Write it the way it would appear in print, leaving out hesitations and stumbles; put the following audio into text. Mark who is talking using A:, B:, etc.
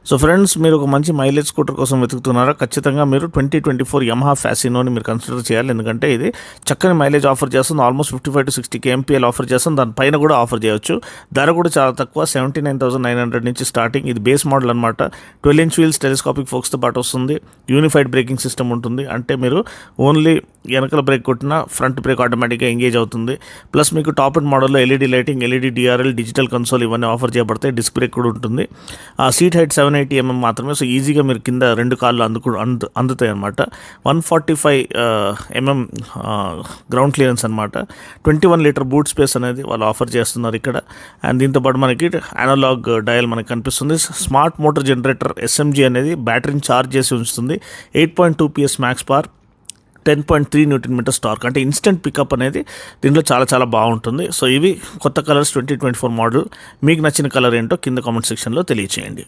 A: So friends, మీరు ఒక మంచి మైలేజ్ స్కూటర్ కోసం వెతుకుతున్నారా? ఖచ్చితంగా మీరు 2024 యమహా ఫ్యాసినోని మీరు కన్సిడర్ చేయాలి. ఎందుకంటే ఇది చక్కని మైలేజ్ ఆఫర్ చేస్తుంది. ఆల్మోస్ట్ 55 to 60 kmpl ఆఫర్ చేస్తుంది. దానిపైన కూడా ఆఫర్ చేయొచ్చు. ధర కూడా చాలా తక్కువ, 79,900 నుంచి స్టార్టింగ్. ఇది బేస్ మోడల్ అనమాట. 12-inch వీల్స్, టెలిస్కోపిక్ ఫోక్స్తో పాటు వస్తుంది. యూనిఫైడ్ బ్రేకింగ్ సిస్టమ్ ఉంటుంది. అంటే మీరు ఓన్లీ వెనకల బ్రేక్ కొట్టినా ఫ్రంట్ బ్రేక్ ఆటోమేటిక్గా ఎంగేజ్ అవుతుంది. ప్లస్ మీకు టాప్ అండ్ మోడల్లో LED lighting, LED DRL, digital console ఇవన్నీ ఆఫర్ చేయబడతాయి. డిస్క్ బ్రేక్ కూడా ఉంటుంది. ఆ సీట్ హైట్ 780 mm మాత్రమే. సో ఈజీగా మీరు కింద రెండు కాళ్ళు అందుతాయి అనమాట. 145 mm గ్రౌండ్ క్లియరెన్స్ అనమాట. 21 లీటర్ బూట్ స్పేస్ అనేది వాళ్ళు ఆఫర్ చేస్తున్నారు ఇక్కడ. అండ్ దీంతోపాటు మనకి అనలాగ్ డయల్ మనకి కనిపిస్తుంది. స్మార్ట్ మోటార్ జనరేటర్ ఎస్ఎంజీ అనేది బ్యాటరీని ఛార్జ్ చేసి ఉంచుతుంది. 8.2 PS max power, 10.3 Nm torque. అంటే ఇన్స్టెంట్ పికప్ అనేది దీంట్లో చాలా చాలా బాగుంటుంది. సో ఇవి కొత్త కలర్స్ 2024 మోడల్. మీకు నచ్చిన కలర్ ఏంటో కింద కామెంట్ సెక్షన్లో తెలియచేయండి.